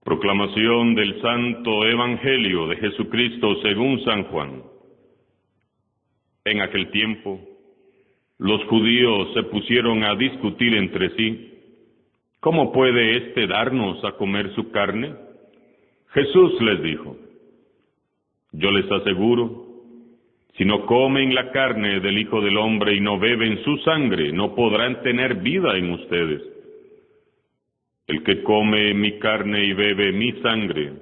Proclamación del Santo Evangelio de Jesucristo según San Juan. En aquel tiempo, los judíos se pusieron a discutir entre sí, ¿cómo puede éste darnos a comer su carne? Jesús les dijo, yo les aseguro, si no comen la carne del Hijo del Hombre y no beben su sangre, no podrán tener vida en ustedes. El que come mi carne y bebe mi sangre,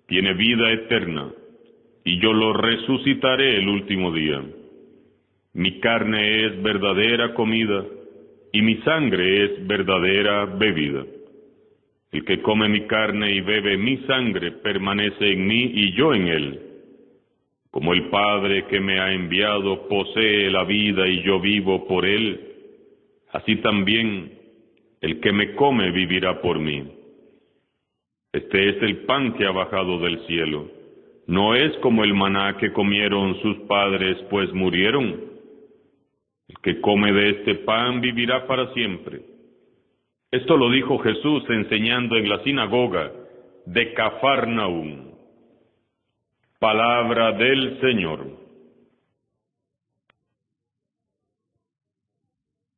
tiene vida eterna, y yo lo resucitaré el último día. Mi carne es verdadera comida, y mi sangre es verdadera bebida. El que come mi carne y bebe mi sangre permanece en mí y yo en él. Como el Padre que me ha enviado posee la vida y yo vivo por él, así también el que me come vivirá por mí. Este es el pan que ha bajado del cielo. No es como el maná que comieron sus padres, pues murieron. El que come de este pan vivirá para siempre. Esto lo dijo Jesús enseñando en la sinagoga de Cafarnaúm. Palabra del Señor.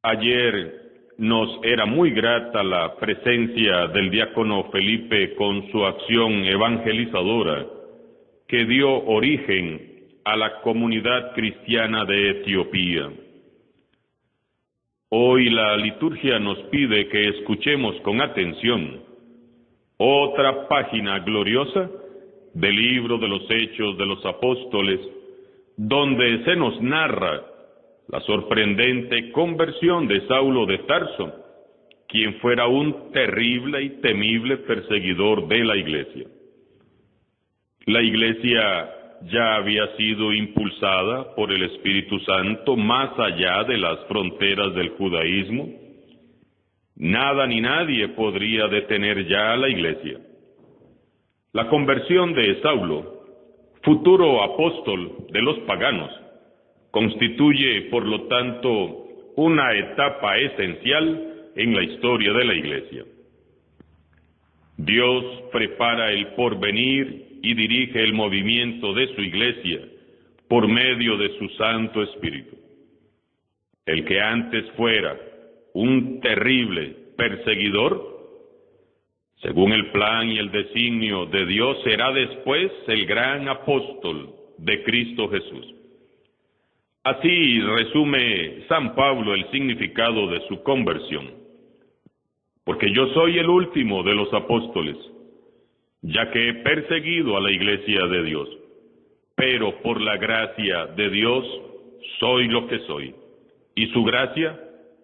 Ayer nos era muy grata la presencia del diácono Felipe con su acción evangelizadora que dio origen a la comunidad cristiana de Etiopía. Hoy la liturgia nos pide que escuchemos con atención otra página gloriosa del libro de los Hechos de los Apóstoles, donde se nos narra la sorprendente conversión de Saulo de Tarso, quien fuera un terrible y temible perseguidor de la Iglesia. La Iglesia ya había sido impulsada por el Espíritu Santo más allá de las fronteras del judaísmo. Nada ni nadie podría detener ya a la Iglesia. La conversión de Saulo, futuro apóstol de los paganos, constituye, por lo tanto, una etapa esencial en la historia de la Iglesia. Dios prepara el porvenir y dirige el movimiento de su Iglesia por medio de su Santo Espíritu. El que antes fuera un terrible perseguidor, según el plan y el designio de Dios, será después el gran apóstol de Cristo Jesús. Así resume San Pablo el significado de su conversión. Porque yo soy el último de los apóstoles, ya que he perseguido a la Iglesia de Dios, pero por la gracia de Dios soy lo que soy, y su gracia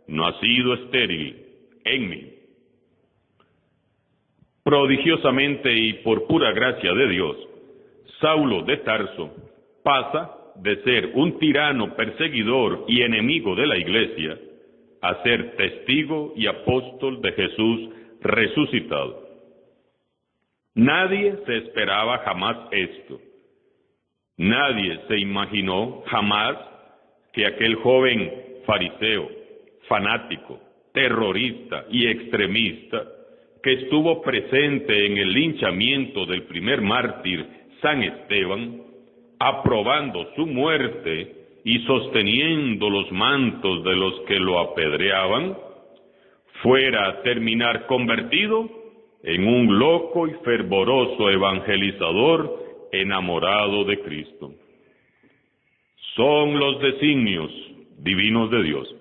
no ha sido estéril en mí. Prodigiosamente y por pura gracia de Dios, Saulo de Tarso pasa de ser un tirano perseguidor y enemigo de la Iglesia a ser testigo y apóstol de Jesús resucitado. Nadie se esperaba jamás esto. Nadie se imaginó jamás que aquel joven fariseo, fanático, terrorista y extremista, que estuvo presente en el linchamiento del primer mártir, San Esteban, aprobando su muerte y sosteniendo los mantos de los que lo apedreaban, fuera a terminar convertido en un loco y fervoroso evangelizador enamorado de Cristo. Son los designios divinos de Dios.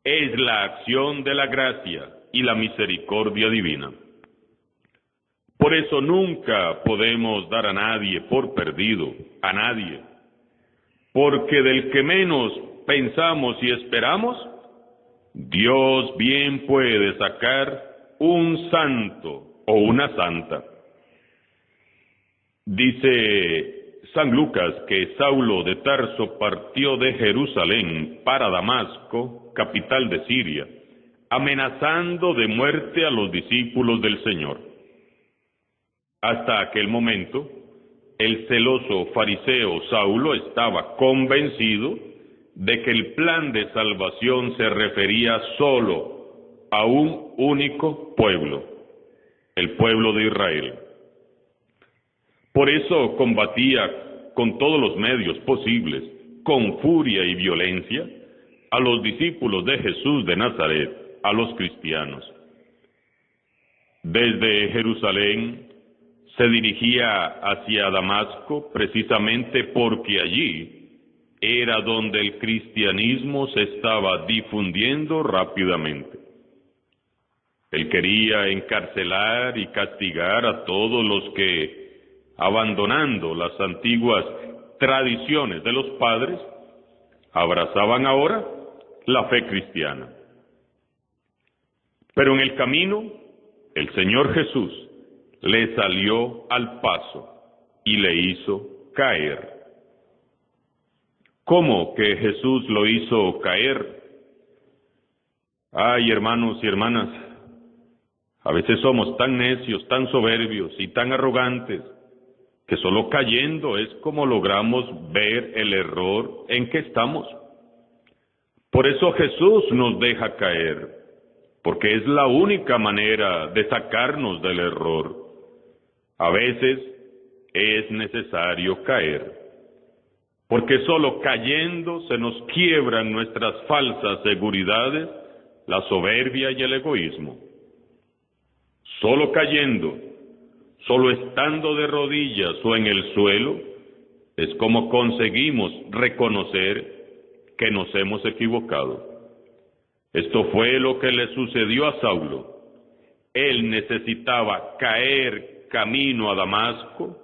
Es la acción de la gracia y la misericordia divina. Por eso nunca podemos dar a nadie por perdido, a nadie, porque del que menos pensamos y esperamos, Dios bien puede sacar un santo o una santa. Dice San Lucas que Saulo de Tarso partió de Jerusalén para Damasco, capital de Siria, amenazando de muerte a los discípulos del Señor. Hasta aquel momento, el celoso fariseo Saulo estaba convencido de que el plan de salvación se refería solo a un único pueblo, el pueblo de Israel. Por eso combatía con todos los medios posibles, con furia y violencia, a los discípulos de Jesús de Nazaret, a los cristianos. Desde Jerusalén se dirigía hacia Damasco precisamente porque allí era donde el cristianismo se estaba difundiendo rápidamente. Él quería encarcelar y castigar a todos los que, abandonando las antiguas tradiciones de los padres, abrazaban ahora la fe cristiana. Pero en el camino, el Señor Jesús le salió al paso y le hizo caer. ¿Cómo que Jesús lo hizo caer? Ay, hermanos y hermanas, a veces somos tan necios, tan soberbios y tan arrogantes, que solo cayendo es como logramos ver el error en que estamos. Por eso Jesús nos deja caer, porque es la única manera de sacarnos del error. A veces es necesario caer, porque solo cayendo se nos quiebran nuestras falsas seguridades, la soberbia y el egoísmo. Solo cayendo, solo estando de rodillas o en el suelo, es como conseguimos reconocer que nos hemos equivocado. Esto fue lo que le sucedió a Saulo. Él necesitaba caer camino a Damasco.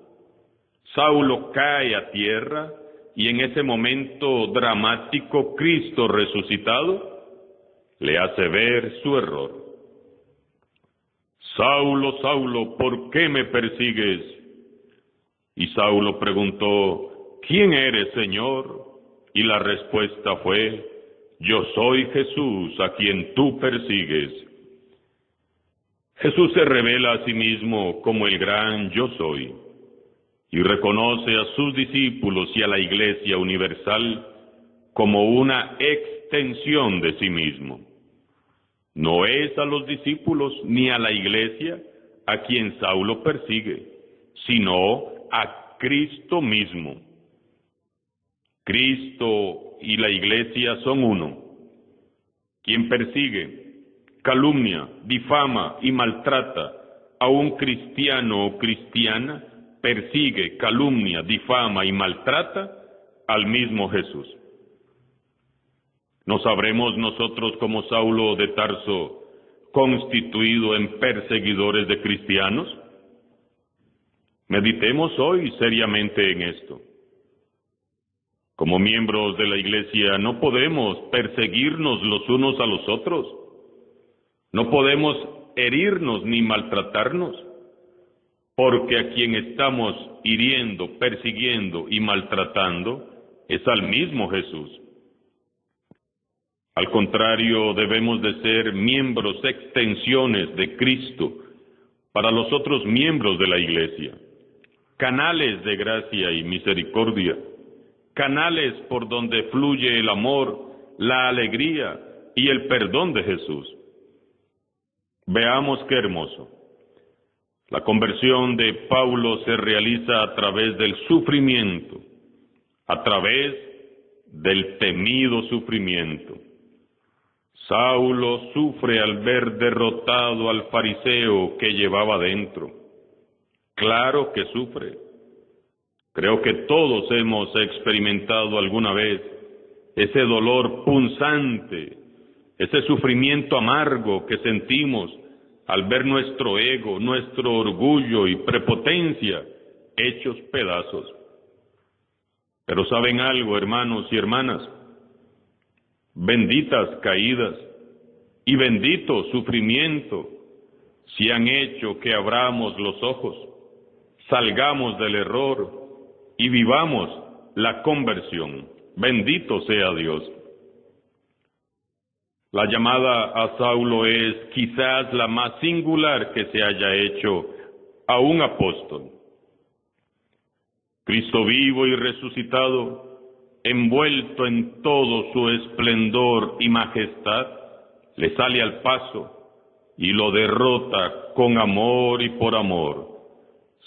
Saulo cae a tierra y en ese momento dramático Cristo resucitado le hace ver su error. Saulo, Saulo, ¿por qué me persigues? Y Saulo preguntó, ¿quién eres, Señor? Y la respuesta fue, yo soy Jesús a quien tú persigues. Jesús se revela a sí mismo como el gran yo soy y reconoce a sus discípulos y a la Iglesia universal como una extensión de sí mismo. No es a los discípulos ni a la Iglesia a quien Saulo persigue, sino a Cristo mismo. Cristo y la Iglesia son uno. Quien persigue, calumnia, difama y maltrata a un cristiano o cristiana, persigue, calumnia, difama y maltrata al mismo Jesús. ¿No sabremos nosotros como Saulo de Tarso constituido en perseguidores de cristianos? Meditemos hoy seriamente en esto. Como miembros de la Iglesia no podemos perseguirnos los unos a los otros. No podemos herirnos ni maltratarnos, porque a quien estamos hiriendo, persiguiendo y maltratando es al mismo Jesús. Al contrario, debemos de ser miembros, extensiones de Cristo para los otros miembros de la Iglesia, canales de gracia y misericordia, canales por donde fluye el amor, la alegría y el perdón de Jesús. Veamos qué hermoso. La conversión de Pablo se realiza a través del sufrimiento, a través del temido sufrimiento. Saulo sufre al ver derrotado al fariseo que llevaba dentro. Claro que sufre. Creo que todos hemos experimentado alguna vez ese dolor punzante, ese sufrimiento amargo que sentimos al ver nuestro ego, nuestro orgullo y prepotencia hechos pedazos. Pero ¿saben algo, hermanos y hermanas? Benditas caídas y bendito sufrimiento si han hecho que abramos los ojos, salgamos del error y vivamos la conversión. Bendito sea Dios. La llamada a Saulo es quizás la más singular que se haya hecho a un apóstol. Cristo vivo y resucitado, envuelto en todo su esplendor y majestad, le sale al paso y lo derrota con amor y por amor,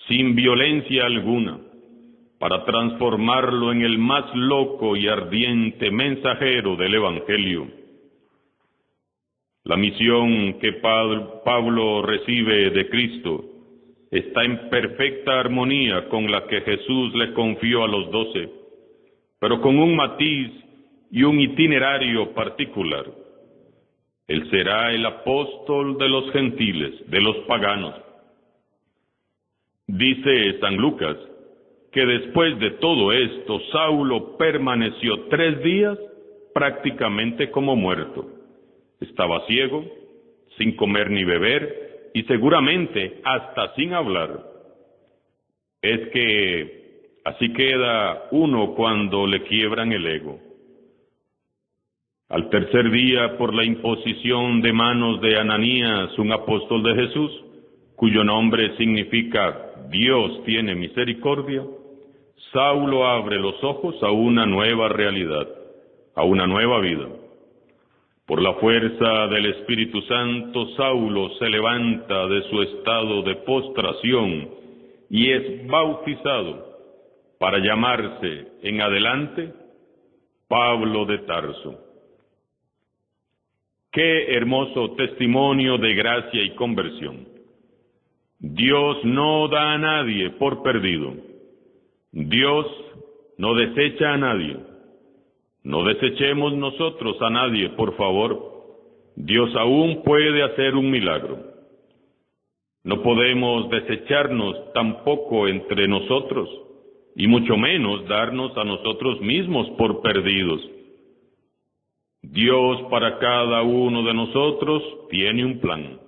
sin violencia alguna, para transformarlo en el más loco y ardiente mensajero del Evangelio. La misión que Pablo recibe de Cristo está en perfecta armonía con la que Jesús le confió a los 12, pero con un matiz y un itinerario particular. Él será el apóstol de los gentiles, de los paganos. Dice San Lucas que después de todo esto, Saulo permaneció 3 días prácticamente como muerto. Estaba ciego, sin comer ni beber, y seguramente hasta sin hablar. Es que así queda uno cuando le quiebran el ego. Al tercer día, por la imposición de manos de Ananías, un apóstol de Jesús, cuyo nombre significa Dios tiene misericordia, Saulo abre los ojos a una nueva realidad, a una nueva vida. Por la fuerza del Espíritu Santo, Saulo se levanta de su estado de postración y es bautizado para llamarse en adelante Pablo de Tarso. Qué hermoso testimonio de gracia y conversión. Dios no da a nadie por perdido. Dios no desecha a nadie. No desechemos nosotros a nadie, por favor. Dios aún puede hacer un milagro. No podemos desecharnos tampoco entre nosotros, y mucho menos darnos a nosotros mismos por perdidos. Dios para cada uno de nosotros tiene un plan.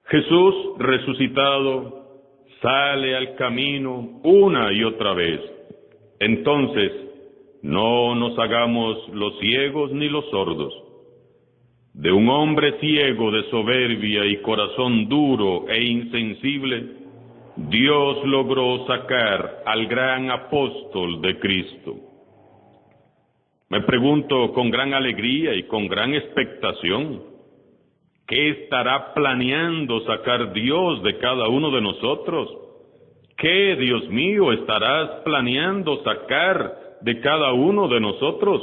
Jesús resucitado sale al camino una y otra vez. Entonces, no nos hagamos los ciegos ni los sordos. De un hombre ciego de soberbia y corazón duro e insensible, Dios logró sacar al gran apóstol de Cristo. Me pregunto con gran alegría y con gran expectación, ¿qué estará planeando sacar Dios de cada uno de nosotros? ¿Qué, Dios mío, estarás planeando sacar de cada uno de nosotros?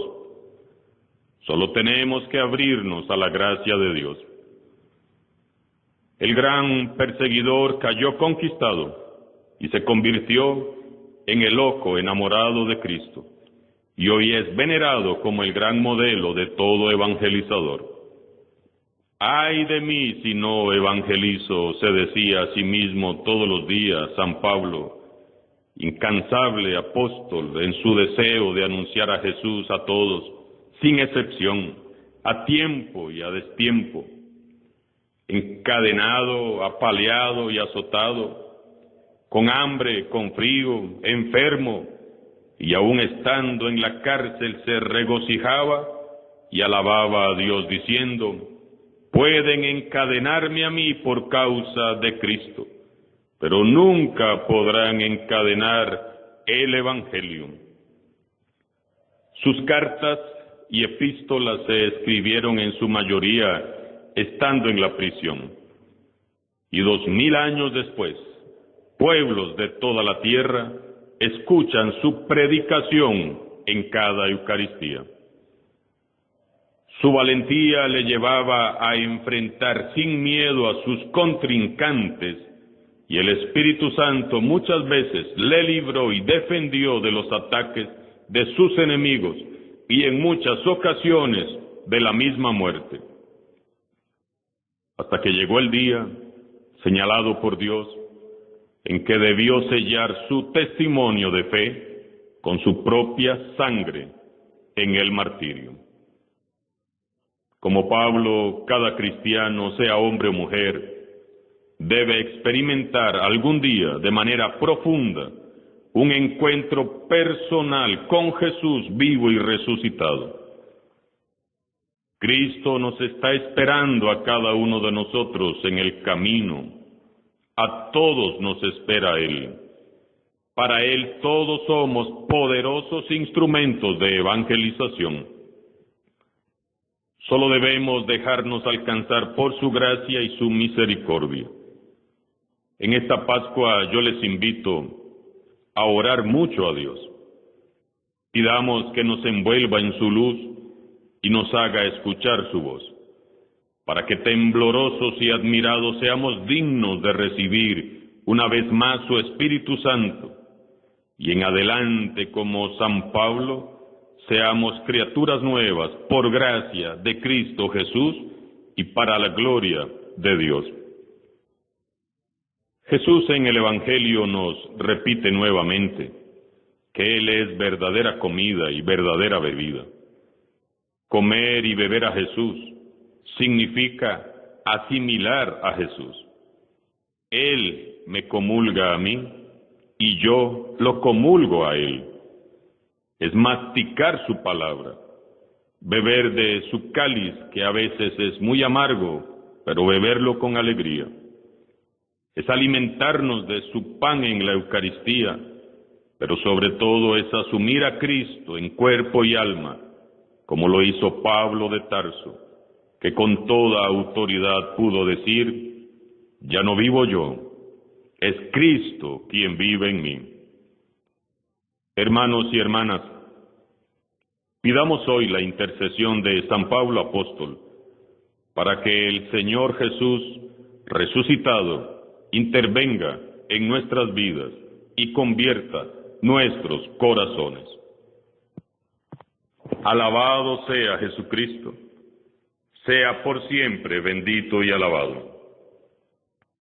Solo tenemos que abrirnos a la gracia de Dios. El gran perseguidor cayó conquistado y se convirtió en el loco enamorado de Cristo. Y hoy es venerado como el gran modelo de todo evangelizador. ¡Ay de mí si no evangelizo!, se decía a sí mismo todos los días San Pablo, incansable apóstol en su deseo de anunciar a Jesús a todos, sin excepción, a tiempo y a destiempo, encadenado, apaleado y azotado, con hambre, con frío, enfermo, y aún estando en la cárcel se regocijaba y alababa a Dios diciendo: pueden encadenarme a mí por causa de Cristo, pero nunca podrán encadenar el Evangelio. Sus cartas y epístolas se escribieron en su mayoría estando en la prisión. Y 2000 años después, pueblos de toda la tierra escuchan su predicación en cada Eucaristía. Su valentía le llevaba a enfrentar sin miedo a sus contrincantes, y el Espíritu Santo muchas veces le libró y defendió de los ataques de sus enemigos, y en muchas ocasiones de la misma muerte. Hasta que llegó el día, señalado por Dios, en que debió sellar su testimonio de fe con su propia sangre en el martirio. Como Pablo, cada cristiano, sea hombre o mujer, debe experimentar algún día de manera profunda un encuentro personal con Jesús vivo y resucitado. Cristo nos está esperando a cada uno de nosotros en el camino. A todos nos espera Él. Para Él todos somos poderosos instrumentos de evangelización. Solo debemos dejarnos alcanzar por su gracia y su misericordia. En esta Pascua yo les invito a orar mucho a Dios. Pidamos que nos envuelva en su luz y nos haga escuchar su voz, para que temblorosos y admirados seamos dignos de recibir una vez más su Espíritu Santo, y en adelante, como San Pablo, seamos criaturas nuevas por gracia de Cristo Jesús y para la gloria de Dios. Jesús en el Evangelio nos repite nuevamente que Él es verdadera comida y verdadera bebida. Comer y beber a Jesús significa asimilar a Jesús. Él me comulga a mí y yo lo comulgo a Él. Es masticar su palabra, beber de su cáliz, que a veces es muy amargo, pero beberlo con alegría. Es alimentarnos de su pan en la Eucaristía, pero sobre todo es asumir a Cristo en cuerpo y alma, como lo hizo Pablo de Tarso, que con toda autoridad pudo decir: ya no vivo yo, es Cristo quien vive en mí. Hermanos y hermanas, pidamos hoy la intercesión de San Pablo Apóstol, para que el Señor Jesús, resucitado, intervenga en nuestras vidas y convierta nuestros corazones. Alabado sea Jesucristo, sea por siempre bendito y alabado.